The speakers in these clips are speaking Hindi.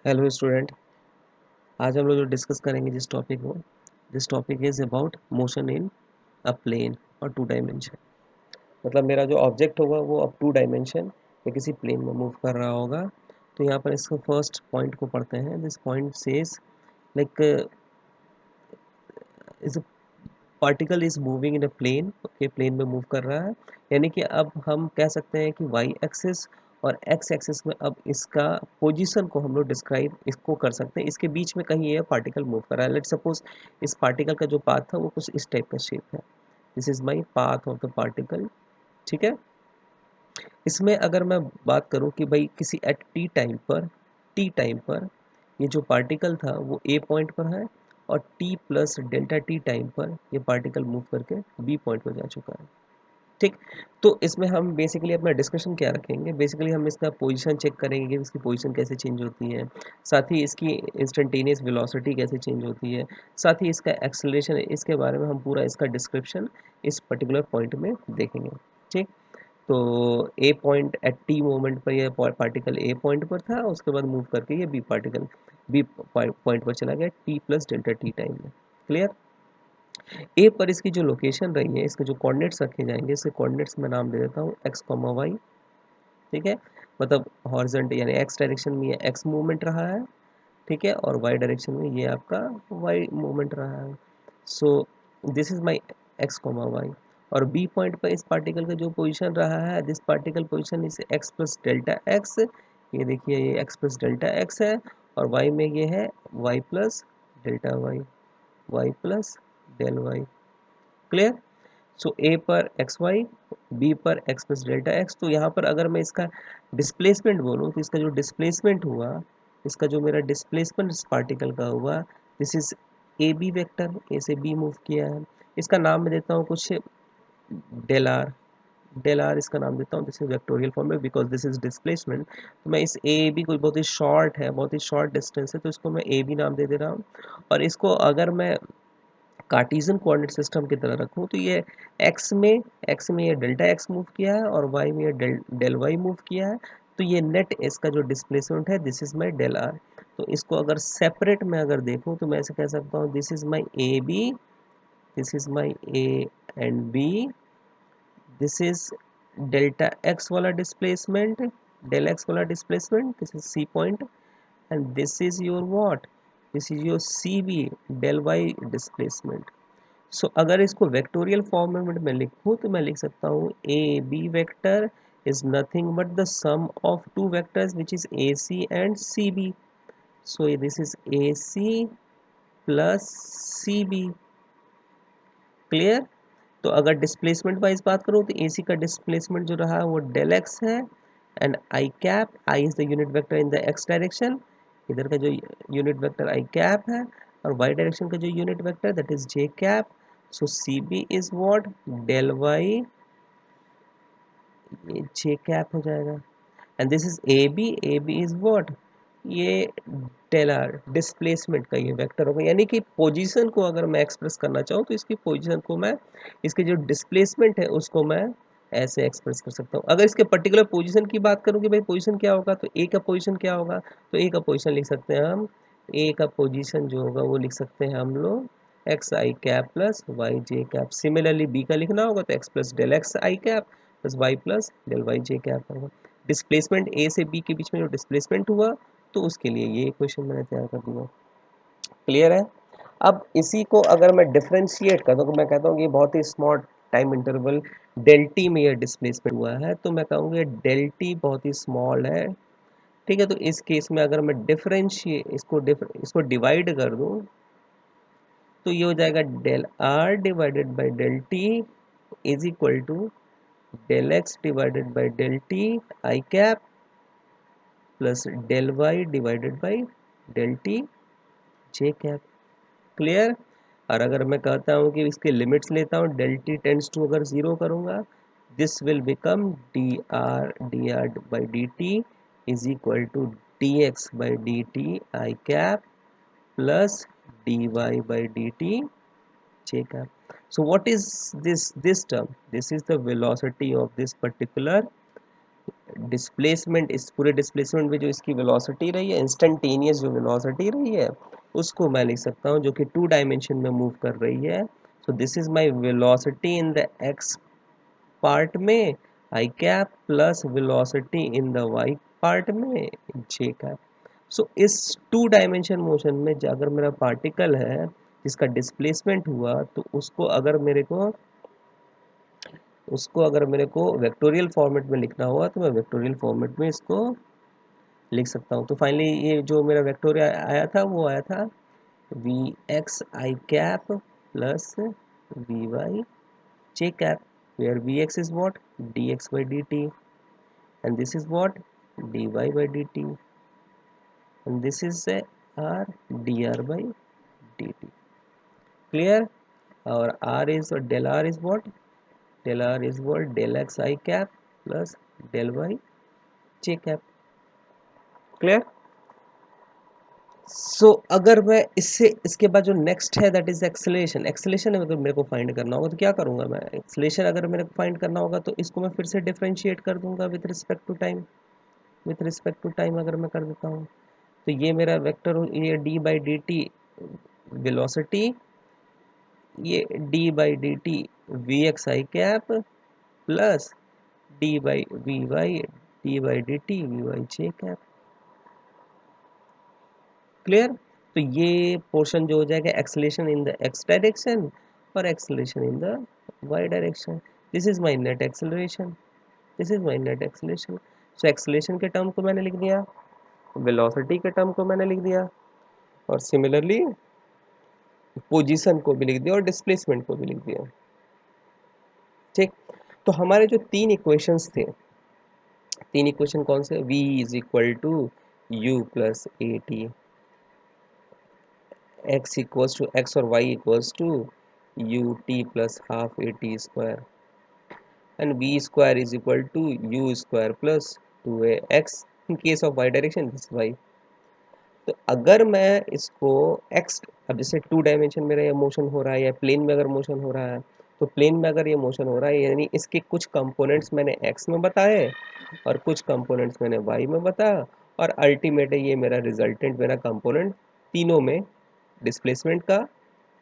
Hello student. आज हम लोग जो डिस्कस करेंगे this topic is about motion in a plane और टू डायमेंशन। मतलब मेरा जो ऑब्जेक्ट होगा वो अब टू डायमेंशन या किसी प्लेन में मूव कर रहा होगा। तो यहाँ पर इसको फर्स्ट पॉइंट को पढ़ते हैं। This point says like is particle is moving in a plane. Okay, plane में मूव कर रहा है। यानी कि अब हम कह सकते हैं कि वाई एक्सिस और एक्स एक्सिस में अब इसका पोजीशन को हम लोग डिस्क्राइब इसको कर सकते हैं। इसके बीच में कहीं ये पार्टिकल मूव कर रहा है। लेट सपोज इस पार्टिकल का जो पाथ था वो कुछ इस टाइप का शेप है। This is my path of the particle. ठीक है। इसमें अगर मैं बात करूं कि भाई किसी एट टी टाइम पर ये जो पार्टिकल था वो ए पॉइंट पर है और T plus delta T time पर ये पार्टिकल मूव करके बी पॉइंट पर जा चुका है। ठीक। तो इसमें हम बेसिकली अपना डिस्कशन क्या रखेंगे, बेसिकली हम इसका पोजीशन चेक करेंगे कि इसकी पोजीशन कैसे चेंज होती है, साथ ही इसकी इंस्टेंटेनियस वेलोसिटी कैसे चेंज होती है, साथ ही इसका एक्सेलरेशन, इसके बारे में हम पूरा इसका डिस्क्रिप्शन इस पर्टिकुलर पॉइंट में देखेंगे। ठीक। तो ए पॉइंट एट टी मोमेंट पर यह पार्टिकल ए पॉइंट पर था, उसके बाद मूव करके ये बी पार्टिकल बी पॉइंट पर चला गया T plus delta T time में। क्लियर। ए पर इसकी जो लोकेशन रही है, इसके जो कोऑर्डिनेट्स रखे जाएंगे, इसके कोऑर्डिनेट्स में नाम दे देता हूँ एक्स कॉमा वाई। ठीक है। मतलब हॉरिजॉन्टल यानी एक्स डायरेक्शन में ये एक्स मूवमेंट रहा है। ठीक है। और वाई डायरेक्शन में ये आपका वाई मूवमेंट रहा है। So this is my X comma Y. और बी पॉइंट पर इस पार्टिकल का जो पोजीशन रहा है, this particle position is X plus delta X. ये देखिए ये एक्स प्लस डेल्टा एक्स है। और वाई में ये है Y plus delta Y, Y plus del Y. Clear. So A पर एक्स वाई, बी पर एक्स प्लस डेल्टा एक्स। तो यहाँ पर अगर मैं इसका डिस्प्लेसमेंट बोलूँ तो इसका जो डिस्प्लेसमेंट हुआ, इसका जो मेरा डिस्प्लेसमेंट इस पार्टिकल का हुआ, this is A B vector. A से बी मूव किया है। इसका नाम मैं देता हूँ कुछ डेल आर। डेल आर इसका नाम देता हूँ। दिस इज वेक्टोरियल फॉर्म में बिकॉज दिस इज डिस्प्लेसमेंट। तो मैं इस ए बी कोई बहुत ही शॉर्ट है, बहुत ही शॉर्ट डिस्टेंस है, तो इसको मैं ए बी नाम दे रहा हूँ। और इसको अगर मैं कार्टेशियन कोऑर्डिनेट सिस्टम की तरह रखूं तो ये एक्स में ये डेल्टा एक्स मूव किया है और वाई में ये डेल वाई मूव किया है। तो ये नेट इसका जो डिस्प्लेसमेंट है, this is my del R. तो इसको अगर सेपरेट में अगर देखूं तो मैं ऐसे कह सकता हूँ, this is my A B, this is my A and B, this is delta X वाला डिस्प्लेसमेंट, डेल एक्स वाला displacement, this is C point. And this is your what, this is your C B, del Y displacement. So अगर इसको वेक्टोरियल फॉर्मेट में लिखूँ तो मैं लिख सकता हूँ A B vector is nothing but the sum of two vectors which is A C and C B. So this is A C plus C B. Clear. तो अगर डिस्प्लेसमेंट वाइज बात करूँ तो ए सी का डिस्प्लेसमेंट जो रहा वो डेल एक्स है। And I cap, I is the unit vector in the x direction, इधर का जो यूनिट वेक्टर आई कैप है। और वाई डायरेक्शन का जो unit vector that is J cap. So C B is what, del Y, ये जे कैप हो जाएगा। And this is A B is what, ये डेल आर डिस्प्लेसमेंट का ये वेक्टर होगा। यानी कि पोजीशन को अगर मैं एक्सप्रेस करना चाहूँ तो इसकी पोजीशन को मैं, इसके जो डिस्प्लेसमेंट है उसको मैं ऐसे एक्सप्रेस कर सकता हूँ। अगर इसके पर्टिकुलर पोजीशन की बात करूँ कि भाई पोजीशन क्या होगा, तो ए का पोजीशन क्या होगा, तो ए का पोजीशन लिख सकते हैं हम, ए का पोजीशन जो होगा वो लिख सकते हैं हम लोग X I cap plus Y J cap. Similarly B का लिखना होगा तो X plus del X I cap plus Y plus del Y J cap होगा। डिस्प्लेसमेंट ए से बी के बीच में जो डिस्प्लेसमेंट हुआ, तो उसके लिए ये क्वेश्चन मैंने तैयार कर दिया। क्लियर है। अब इसी को अगर मैं डिफरेंशिएट करता हूँ तो मैं कहता हूँ कि बहुत ही small time interval del T में ये डिस्प्लेसमेंट हुआ है, तो मैं कहूँगा डेल टी बहुत ही स्मॉल है। ठीक है। तो इस केस में अगर मैं डिफरेंशिएट इसको डिवाइड कर दूँ तो ये हो जाएगा del R divided by del T is equal to del X divided by del T I cap plus del Y divided by del T J cap. Clear. और अगर मैं कहता हूँ कि इसके लिमिट्स लेता हूँ, डेल टी टेंड्स टू अगर जीरो करूँगा, this will become D R by D T is equal to D X by D T I cap plus D Y by D T J cap. So what is this term? This is the velocity of this particular displacement, इस पूरे डिस्प्लेसमेंट में जो इसकी वेलोसिटी रही है, इंस्टेंटेनियस जो वेलोसिटी रही है, उसको मैं लिख सकता हूँ जो कि 2 डायमेंशन में मूव कर रही है। So this is my velocity in the X part में I cap plus velocity in the Y part में जे कैप। सो इस 2 डायमेंशन मोशन में अगर मेरा पार्टिकल है जिसका डिस्प्लेसमेंट हुआ, तो उसको अगर मेरे को वेक्टोरियल फॉर्मेट में लिखना होगा तो मैं वेक्टोरियल फॉर्मेट में इसको लिख सकता हूँ। तो फाइनली ये जो मेरा वेक्टर आया था वो आया था V X I cap plus V Y j cap, where vx is what, dx by dt, and this is what, dy by dt, and this is r dr by dt. Clear? Our r is, or del r is what, del r is what, del x I cap plus del y j cap. Clear? सो अगर मैं इससे इसके बाद जो नेक्स्ट है दैट इज एक्सेलेरेशन। एक्सेलेरेशन अगर मेरे को फाइंड करना होगा तो क्या करूंगा मैं, एक्सेलेरेशन अगर मेरे को फाइंड करना होगा तो इसको मैं फिर से डिफरेंशिएट कर दूंगा with respect to time. With respect to time अगर मैं कर देता हूँ तो ये मेरा वेक्टर, ये D by D T velocity, ये D by D T V X I cap plus D by V Y D by D T V Y J cap. Clear? तो ये पोर्शन जो हो जाएगा acceleration in the x direction और acceleration in the Y direction. This is my net acceleration, this is my net acceleration. So acceleration के टर्म को मैंने लिख दिया, वेलोसिटी के टर्म को मैंने लिख दिया, और सिमिलरली पोजीशन को भी लिख दिया और डिस्प्लेसमेंट को भी लिख दिया। ठीक, तो हमारे जो 3 इक्वेशंस थे, 3 इक्वेशन कौन से, v is equal to u plus A T, x equals to x और y equals to u t plus half A T square, and v square is equal to u square plus 2ax in case of y direction this y। तो अगर मैं इसको x, अब जैसे 2 डायमेंशन में ये मोशन हो रहा है या प्लेन में अगर मोशन हो रहा है, तो प्लेन में अगर ये मोशन हो रहा है यानी इसके कुछ कंपोनेंट्स मैंने x में बताए और कुछ कंपोनेंट्स मैंने y में बताया, और अल्टीमेट ये मेरा रिजल्टेंट, मेरा कंपोनेंट तीनों में, डिस्प्लेसमेंट का,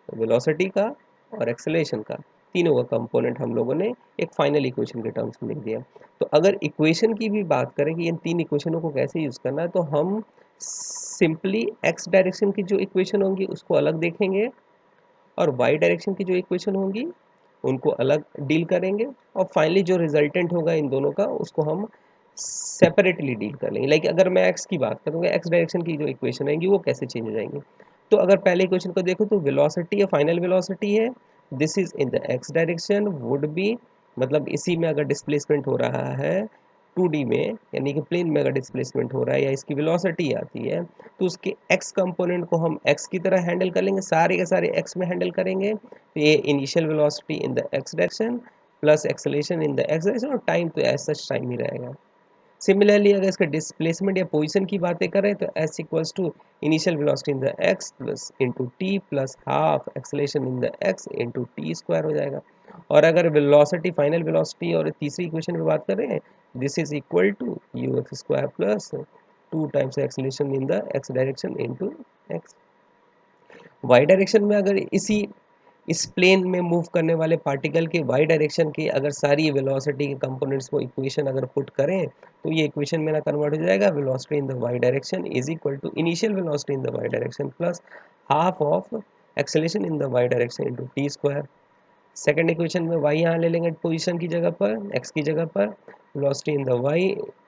वेलोसिटी का और एक्सेलरेशन का, तीनों का कंपोनेंट हम लोगों ने एक फाइनल इक्वेशन के टर्म्स में लिख दिया। तो अगर इक्वेशन की भी बात करें कि इन 3 इक्वेशनों को कैसे यूज़ करना है, तो हम सिंपली एक्स डायरेक्शन की जो इक्वेशन होंगी उसको अलग देखेंगे और वाई डायरेक्शन की जो इक्वेशन होंगी उनको अलग डील करेंगे, और फाइनली जो रिजल्टेंट होगा इन दोनों का उसको हम सेपरेटली डील कर लेंगे। लाइक अगर मैं एक्स की बात करूँगा, एक्स डायरेक्शन की जो इक्वेशन आएंगी वो कैसे चेंज हो जाएंगी। तो अगर पहले इक्वेशन को देखो तो वेलोसिटी या फाइनल वेलोसिटी है, this is in the x direction would be, मतलब इसी में अगर डिस्प्लेसमेंट हो रहा है 2D में, यानी कि प्लेन में अगर डिस्प्लेसमेंट हो रहा है या इसकी वेलोसिटी आती है, तो उसके x कंपोनेंट को हम x की तरह हैंडल कर लेंगे, सारे के सारे x में हैंडल करेंगे। तो ये initial velocity in the x direction plus acceleration in the x direction, और टाइम तो एज सच टाइम ही रहेगा। सिमिलरली अगर इसका डिस्प्लेसमेंट या पोजीशन की बातें करें तो s equals to initial velocity in the x plus into t plus half acceleration in the x into t square हो जाएगा। और अगर वेलोसिटी, फाइनल वेलोसिटी और तीसरी इक्वेशन में बात करें, this is equal to u x square plus 2 times acceleration in the x direction into x। Y direction में अगर इस प्लेन में मूव करने वाले पार्टिकल के वाई डायरेक्शन की अगर सारी वेलोसिटी के कंपोनेंट्स को इक्वेशन अगर पुट करें, तो ये इक्वेशन मेरा कन्वर्ट हो जाएगा, velocity in the Y direction is equal to initial velocity in the Y direction plus half of acceleration in the Y direction into t square. Second equation में y यहाँ ले लेंगे पोजीशन की जगह पर, x की जगह पर, velocity in the y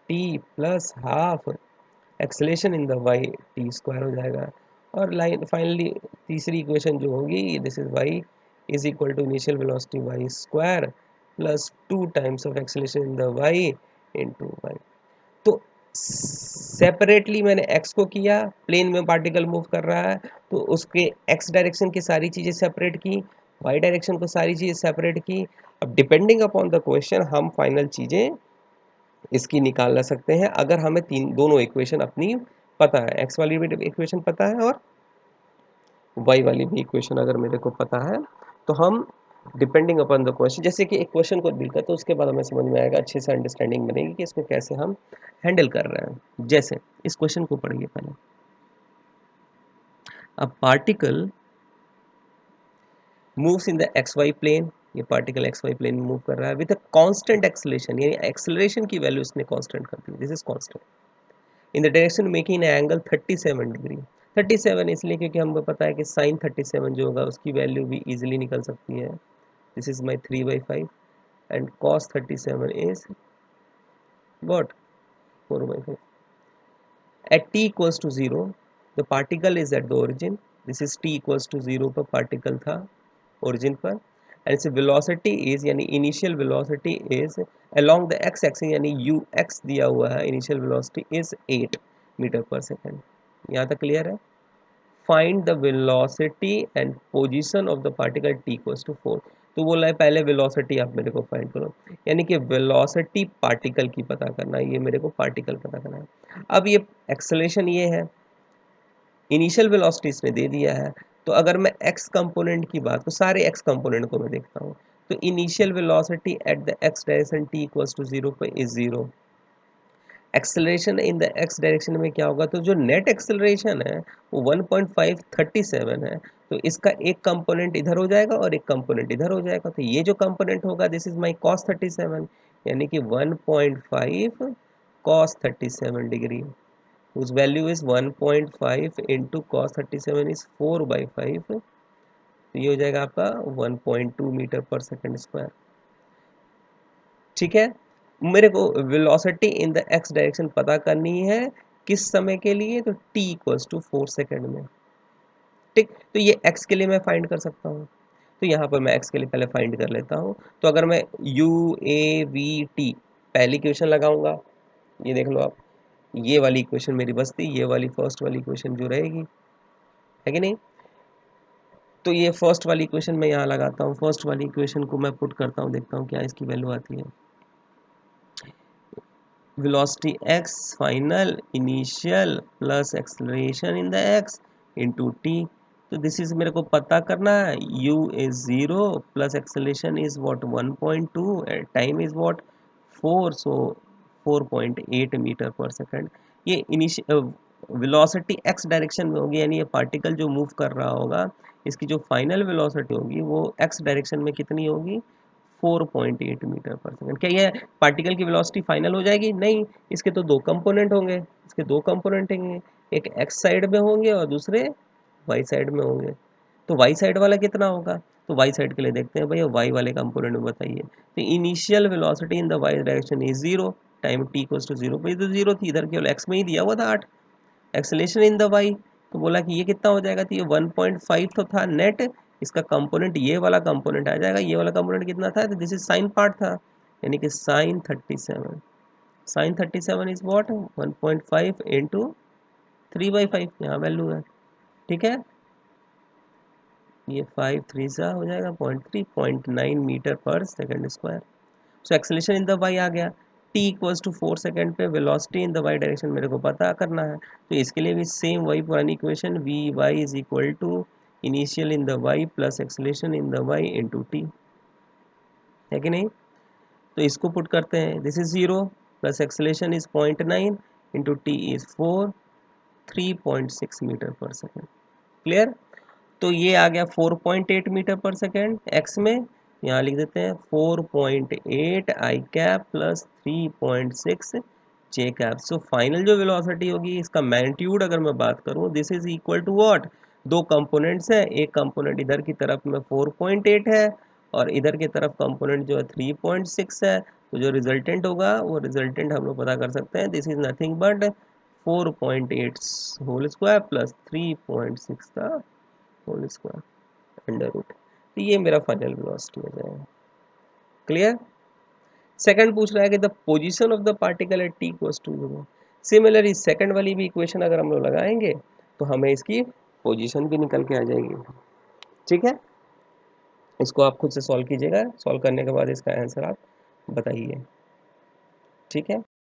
t plus half acceleration in the y t square हो जाएगा। और लाइन फाइनली तीसरी इक्वेशन जो होगी, this is y is equal to initial velocity y square plus 2 times of acceleration in the y into y। तो सेपरेटली मैंने x को किया, प्लेन में पार्टिकल मूव कर रहा है तो उसके x डायरेक्शन की सारी चीज़ें सेपरेट की, y डायरेक्शन को सारी चीज़ें सेपरेट की। अब डिपेंडिंग अपॉन द क्वेश्चन हम फाइनल चीज़ें इसकी निकाल सकते हैं, अगर हमें दोनों इक्वेशन अपनी पता है, x वाली भी इक्वेशन पता है और y वाली भी इक्वेशन अगर मेरे को पता है, तो हम डिपेंडिंग अपॉन द क्वेश्चन, जैसे कि एक क्वेश्चन को मिलता है तो उसके बाद हमें समझ में आएगा, अच्छे से अंडरस्टैंडिंग बनेगी कि इसको कैसे हम हैंडल कर रहे हैं। जैसे इस क्वेश्चन को पढ़िए पहले। A particle moves in the X Y plane, ये पार्टिकल एक्स वाई प्लेन में मूव कर रहा है विद अ कांस्टेंट एक्सेलरेशन, यानी एक्सेलरेशन की वैल्यू इसने कांस्टेंट कर दी, this is constant, in the direction making angle 37 degree. 37 इसलिए क्योंकि हमको पता है कि साइन 37 जो होगा उसकी वैल्यू भी इजीली निकल सकती है, this is my 3/5 and cos 37 is what, 4/5. At t equals to 0 the particle is at the origin, this is t equals to 0 पर particle था origin पर, and its velocity is यानी initial velocity is along the x axis, यानी ux दिया हुआ है, initial velocity is 8 metre per second. यहाँ तक क्लियर है। Find the velocity and position of the particle t equals to 4, तो बोला है पहले वेलोसिटी आप मेरे को फाइंड करो, यानी कि वेलोसिटी पार्टिकल की पता करना है, ये मेरे को पार्टिकल पता करना है। अब ये एक्सेलरेशन ये है, इनिशियल वेलोसिटी इसने दे दिया है, तो अगर मैं x कंपोनेंट की बात, तो सारे x कंपोनेंट को मैं देखता हूँ, तो initial velocity at the x direction t equals to 0 पे is 0। Acceleration in the x direction में क्या होगा, तो जो नेट एक्सेलरेशन है वो 1.537 है, तो इसका एक कंपोनेंट इधर हो जाएगा और एक कंपोनेंट इधर हो जाएगा, तो ये जो कंपोनेंट होगा दिस इज माय cos 37, यानी कि 1.5 cos 37 degree, whose value is 1.5 into cos 37 is 4/5, तो ये हो जाएगा आपका 1.2 मीटर पर सेकंड स्क्वायर। ठीक है, मेरे को velocity in the x direction पता करनी है, किस समय के लिए, तो t इक्वल्स टू 4 सेकेंड में। ठीक, तो ये x के लिए मैं फाइंड कर सकता हूँ, तो यहाँ पर मैं x के लिए पहले फाइंड कर लेता हूँ। तो अगर मैं u a v t पहली इक्वेशन लगाऊंगा, ये देख लो आप, ये वाली इक्वेशन मेरी बचती, ये वाली फर्स्ट वाली इक्वेशन जो रहेगी, है कि नहीं। तो ये फर्स्ट वाली इक्वेशन मैं यहाँ लगाता हूँ, फर्स्ट वाली इक्वेशन को मैं पुट करता हूँ, देखता हूँ क्या इसकी वैल्यू आती है। velocity x final initial plus acceleration in the x into t, तो दिस इज मेरे को पता करना है, u is 0 plus acceleration is what 1.2 time is what 4, so 4.8 metre per second. ये इनिशियल वेलोसिटी x डायरेक्शन में होगी, यानी ये पार्टिकल जो मूव कर रहा होगा इसकी जो फाइनल वेलोसिटी होगी वो x डायरेक्शन में कितनी होगी, 4.8 मीटर पर सेकंड। क्या ये पार्टिकल की वेलोसिटी फाइनल हो जाएगी, नहीं, इसके तो दो कंपोनेंट होंगे, इसके दो कंपोनेंट होंगे, एक एक्स साइड में होंगे और दूसरे वाई साइड में होंगे, तो वाई साइड वाला कितना होगा, तो वाई साइड के लिए देखते हैं भैया, वाई वाले कंपोनेंट में बताइए। तो initial velocity in the Y direction is 0, time t equals to 0 पे, तो 0 थी, इधर केवल x में ही दिया हुआ था 8। एक्सेलेरेशन इन द वाई, तो बोला कि ये कितना हो जाएगा, तो ये 1.5 तो था नेट, इसका कंपोनेंट ये वाला कंपोनेंट आ जाएगा, ये वाला कंपोनेंट कितना था, तो दिस इज साइन पार्ट था, यानी कि sine 37, sine 37 is what 1.5 into 3/5, यहाँ वैल्यू है। ठीक है, ये 5 3 सा हो जाएगा 0.9 metre per second square. So acceleration in the Y आ गया, t इक्वल्स टू 4 सेकंड पे velocity in the Y direction मेरे को पता करना है, तो इसके लिए भी सेम वही पुरानी equation v y is equal to initial in the y plus acceleration in the y into t, है कि नहीं। तो इसको पुट करते हैं, this is 0 plus acceleration is 0.9 into t is 4, 3.6 metre per second. Clear, तो ये आ गया 4.8 मीटर पर सेकेंड एक्स में, यहाँ लिख देते हैं 4.8 i cap plus 3.6 j cap. So final जो वेलोसिटी होगी, इसका मैग्नीट्यूड अगर मैं बात करूँ, this is equal to what, दो कंपोनेंट्स है, एक कंपोनेंट इधर की तरफ में 4.8 है और इधर की तरफ कंपोनेंट जो है 3.6 है, तो जो रिजल्टेंट होगा वो रिजल्टेंट हम लोग पता कर सकते हैं, this is nothing but 4.8 whole square plus 3.6 का होल स्क्वायर अंडर रूट, तो ये मेरा फाइनल वेलोसिटी हो जाएगा। क्लियर। सेकंड पूछ रहा है कि the position of the particle at t equals to 0। Similarly second वाली भी इक्वेशन अगर हम लोग लगाएंगे तो हमें इसकी पोजीशन भी निकल के आ जाएगी। ठीक है, इसको आप खुद से सॉल्व कीजिएगा, सॉल्व करने के बाद इसका आंसर आप बताइए। ठीक है।